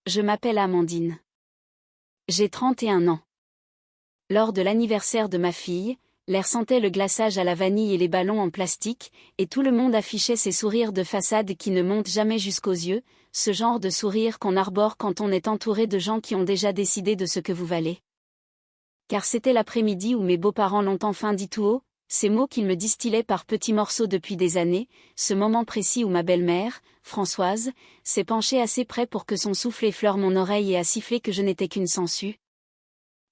Je m'appelle Amandine. J'ai 31 ans. Lors de l'anniversaire de ma fille, l'air sentait le glaçage à la vanille et les ballons en plastique, et tout le monde affichait ces sourires de façade qui ne montent jamais jusqu'aux yeux, ce genre de sourire qu'on arbore quand on est entouré de gens qui ont déjà décidé de ce que vous valez. Car c'était l'après-midi où mes beaux-parents l'ont enfin dit tout haut, ces mots qu'ils me distillaient par petits morceaux depuis des années, ce moment précis où ma belle-mère, Françoise, s'est penchée assez près pour que son souffle effleure mon oreille et a sifflé que je n'étais qu'une sangsue.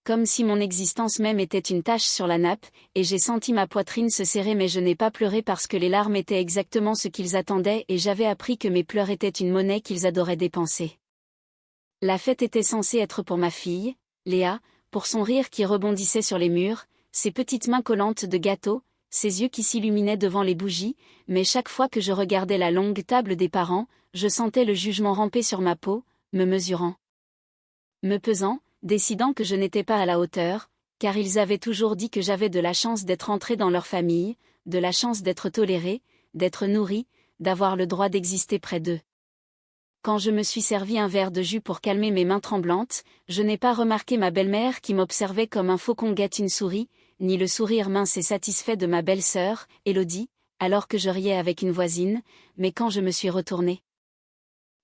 Comme si mon existence même était une tache sur la nappe, et j'ai senti ma poitrine se serrer, mais je n'ai pas pleuré parce que les larmes étaient exactement ce qu'ils attendaient et j'avais appris que mes pleurs étaient une monnaie qu'ils adoraient dépenser. La fête était censée être pour ma fille, Léa, pour son rire qui rebondissait sur les murs, ses petites mains collantes de gâteau, ses yeux qui s'illuminaient devant les bougies, mais chaque fois que je regardais la longue table des parents, je sentais le jugement ramper sur ma peau, me mesurant, me pesant, décidant que je n'étais pas à la hauteur, car ils avaient toujours dit que j'avais de la chance d'être entrée dans leur famille, de la chance d'être tolérée, d'être nourrie, d'avoir le droit d'exister près d'eux. Quand je me suis servi un verre de jus pour calmer mes mains tremblantes, je n'ai pas remarqué ma belle-mère qui m'observait comme un faucon guette une souris, ni le sourire mince et satisfait de ma belle-sœur, Élodie, alors que je riais avec une voisine, mais quand je me suis retournée,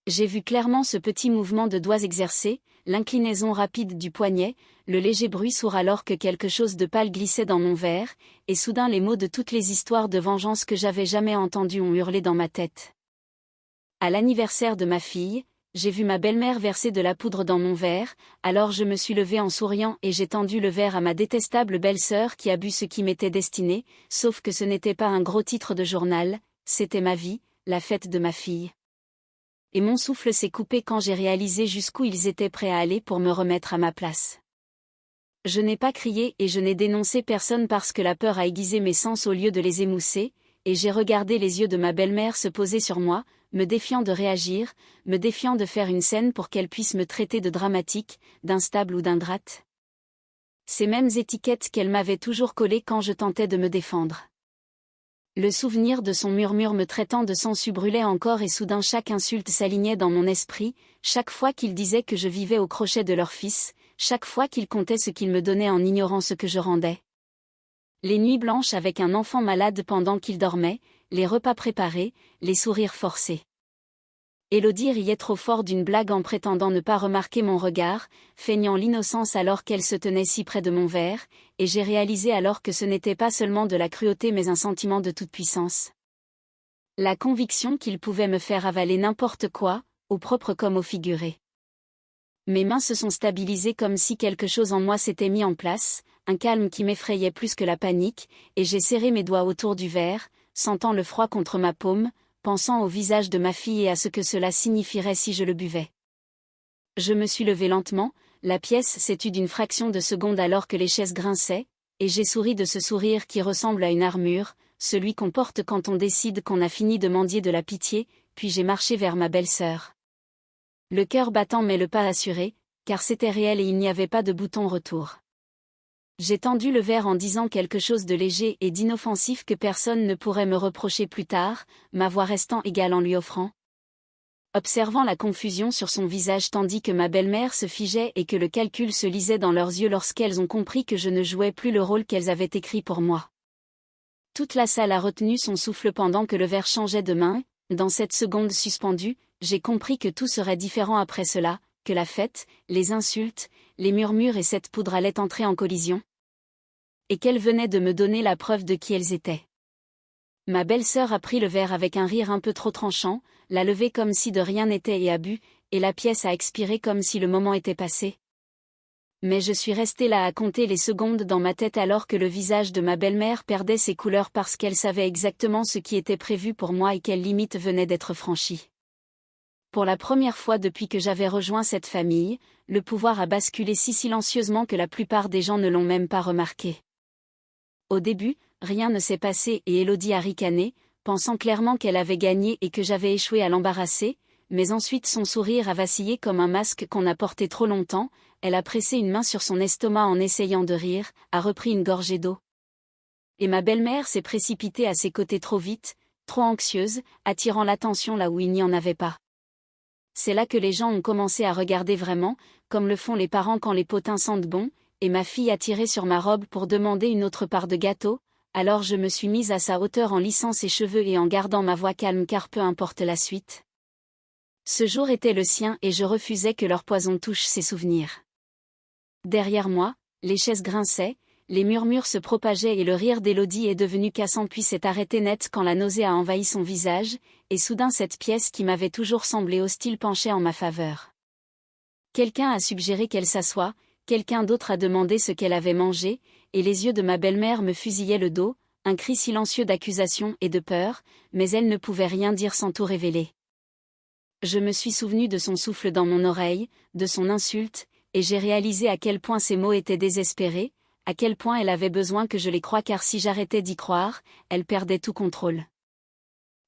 j'ai vu clairement ce petit mouvement de doigts exercé, l'inclinaison rapide du poignet, le léger bruit sourd alors que quelque chose de pâle glissait dans mon verre, et soudain les mots de toutes les histoires de vengeance que j'avais jamais entendues ont hurlé dans ma tête. À l'anniversaire de ma fille, j'ai vu ma belle-mère verser de la poudre dans mon verre, alors je me suis levée en souriant et j'ai tendu le verre à ma détestable belle-sœur qui a bu ce qui m'était destiné, sauf que ce n'était pas un gros titre de journal, c'était ma vie, la fête de ma fille. Et mon souffle s'est coupé quand j'ai réalisé jusqu'où ils étaient prêts à aller pour me remettre à ma place. Je n'ai pas crié et je n'ai dénoncé personne parce que la peur a aiguisé mes sens au lieu de les émousser, et j'ai regardé les yeux de ma belle-mère se poser sur moi, me défiant de réagir, me défiant de faire une scène pour qu'elle puisse me traiter de dramatique, d'instable ou d'ingrate. Ces mêmes étiquettes qu'elle m'avait toujours collées quand je tentais de me défendre. Le souvenir de son murmure me traitant de sangsues brûlait encore et soudain chaque insulte s'alignait dans mon esprit, chaque fois qu'il disait que je vivais au crochet de leur fils, chaque fois qu'il comptait ce qu'il me donnait en ignorant ce que je rendais. Les nuits blanches avec un enfant malade pendant qu'il dormait, les repas préparés, les sourires forcés. Élodie riait trop fort d'une blague en prétendant ne pas remarquer mon regard, feignant l'innocence alors qu'elle se tenait si près de mon verre, et j'ai réalisé alors que ce n'était pas seulement de la cruauté mais un sentiment de toute puissance. La conviction qu'il pouvait me faire avaler n'importe quoi, au propre comme au figuré. Mes mains se sont stabilisées comme si quelque chose en moi s'était mis en place, un calme qui m'effrayait plus que la panique, et j'ai serré mes doigts autour du verre, sentant le froid contre ma paume, pensant au visage de ma fille et à ce que cela signifierait si je le buvais. Je me suis levée lentement, la pièce s'est tue d'une fraction de seconde alors que les chaises grinçaient, et j'ai souri de ce sourire qui ressemble à une armure, celui qu'on porte quand on décide qu'on a fini de mendier de la pitié, puis j'ai marché vers ma belle-sœur. Le cœur battant mais le pas assuré, car c'était réel et il n'y avait pas de bouton retour. J'ai tendu le verre en disant quelque chose de léger et d'inoffensif que personne ne pourrait me reprocher plus tard, ma voix restant égale en lui offrant. Observant la confusion sur son visage tandis que ma belle-mère se figeait et que le calcul se lisait dans leurs yeux lorsqu'elles ont compris que je ne jouais plus le rôle qu'elles avaient écrit pour moi. Toute la salle a retenu son souffle pendant que le verre changeait de main, dans cette seconde suspendue, j'ai compris que tout serait différent après cela, que la fête, les insultes, les murmures et cette poudre allaient entrer en collision. Et qu'elles venaient de me donner la preuve de qui elles étaient. Ma belle-sœur a pris le verre avec un rire un peu trop tranchant, l'a levé comme si de rien n'était et a bu, et la pièce a expiré comme si le moment était passé. Mais je suis restée là à compter les secondes dans ma tête alors que le visage de ma belle-mère perdait ses couleurs parce qu'elle savait exactement ce qui était prévu pour moi et quelle limite venait d'être franchie. Pour la première fois depuis que j'avais rejoint cette famille, le pouvoir a basculé si silencieusement que la plupart des gens ne l'ont même pas remarqué. Au début, rien ne s'est passé et Élodie a ricané, pensant clairement qu'elle avait gagné et que j'avais échoué à l'embarrasser, mais ensuite son sourire a vacillé comme un masque qu'on a porté trop longtemps, elle a pressé une main sur son estomac en essayant de rire, a repris une gorgée d'eau. Et ma belle-mère s'est précipitée à ses côtés trop vite, trop anxieuse, attirant l'attention là où il n'y en avait pas. C'est là que les gens ont commencé à regarder vraiment, comme le font les parents quand les potins sentent bon, et ma fille a tiré sur ma robe pour demander une autre part de gâteau, alors je me suis mise à sa hauteur en lissant ses cheveux et en gardant ma voix calme car peu importe la suite. Ce jour était le sien et je refusais que leur poison touche ses souvenirs. Derrière moi, les chaises grinçaient, les murmures se propageaient et le rire d'Élodie est devenu cassant puis s'est arrêté net quand la nausée a envahi son visage, et soudain cette pièce qui m'avait toujours semblé hostile penchait en ma faveur. Quelqu'un a suggéré qu'elle s'assoie, quelqu'un d'autre a demandé ce qu'elle avait mangé, et les yeux de ma belle-mère me fusillaient le dos, un cri silencieux d'accusation et de peur, mais elle ne pouvait rien dire sans tout révéler. Je me suis souvenu de son souffle dans mon oreille, de son insulte, et j'ai réalisé à quel point ces mots étaient désespérés, à quel point elle avait besoin que je les croie car si j'arrêtais d'y croire, elle perdait tout contrôle.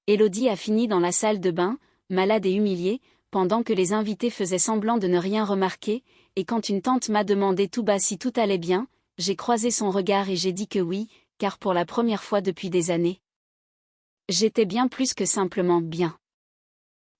Élodie a fini dans la salle de bain, malade et humiliée, pendant que les invités faisaient semblant de ne rien remarquer, et quand une tante m'a demandé tout bas si tout allait bien, j'ai croisé son regard et j'ai dit que oui, car pour la première fois depuis des années, j'étais bien plus que simplement bien.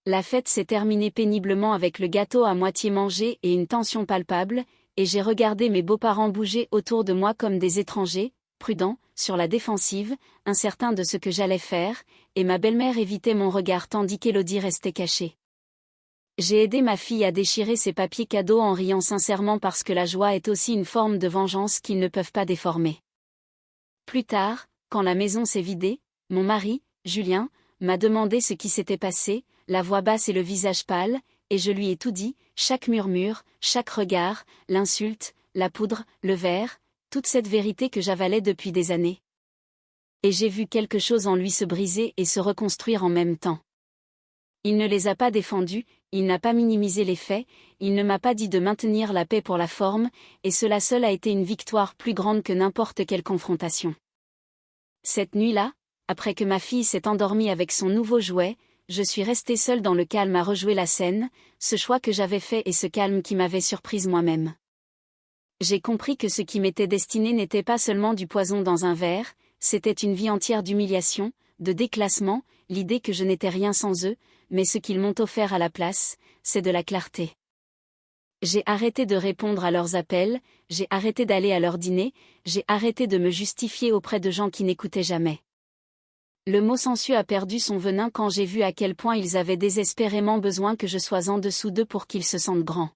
La fête s'est terminée péniblement avec le gâteau à moitié mangé et une tension palpable, et j'ai regardé mes beaux-parents bouger autour de moi comme des étrangers, prudents, sur la défensive, incertains de ce que j'allais faire, et ma belle-mère évitait mon regard tandis qu'Élodie restait cachée. J'ai aidé ma fille à déchirer ses papiers cadeaux en riant sincèrement parce que la joie est aussi une forme de vengeance qu'ils ne peuvent pas déformer. Plus tard, quand la maison s'est vidée, mon mari, Julien, m'a demandé ce qui s'était passé, la voix basse et le visage pâle, et je lui ai tout dit, chaque murmure, chaque regard, l'insulte, la poudre, le verre, toute cette vérité que j'avalais depuis des années. Et j'ai vu quelque chose en lui se briser et se reconstruire en même temps. Il ne les a pas défendus, il n'a pas minimisé les faits, il ne m'a pas dit de maintenir la paix pour la forme, et cela seul a été une victoire plus grande que n'importe quelle confrontation. Cette nuit-là, après que ma fille s'est endormie avec son nouveau jouet, je suis restée seule dans le calme à rejouer la scène, ce choix que j'avais fait et ce calme qui m'avait surprise moi-même. J'ai compris que ce qui m'était destiné n'était pas seulement du poison dans un verre, c'était une vie entière d'humiliation, de déclassement, l'idée que je n'étais rien sans eux, mais ce qu'ils m'ont offert à la place, c'est de la clarté. J'ai arrêté de répondre à leurs appels, j'ai arrêté d'aller à leur dîner, j'ai arrêté de me justifier auprès de gens qui n'écoutaient jamais. Le mot sensu a perdu son venin quand j'ai vu à quel point ils avaient désespérément besoin que je sois en dessous d'eux pour qu'ils se sentent grands.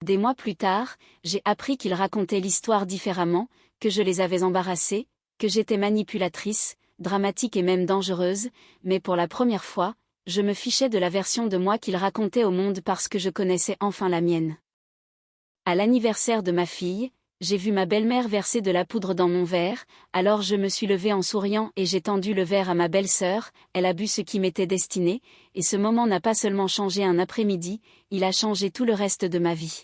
Des mois plus tard, j'ai appris qu'ils racontaient l'histoire différemment, que je les avais embarrassés, que j'étais manipulatrice, dramatique et même dangereuse, mais pour la première fois, je me fichais de la version de moi qu'ils racontaient au monde parce que je connaissais enfin la mienne. À l'anniversaire de ma fille, j'ai vu ma belle-mère verser de la poudre dans mon verre, alors je me suis levée en souriant et j'ai tendu le verre à ma belle-sœur, elle a bu ce qui m'était destiné, et ce moment n'a pas seulement changé un après-midi, il a changé tout le reste de ma vie.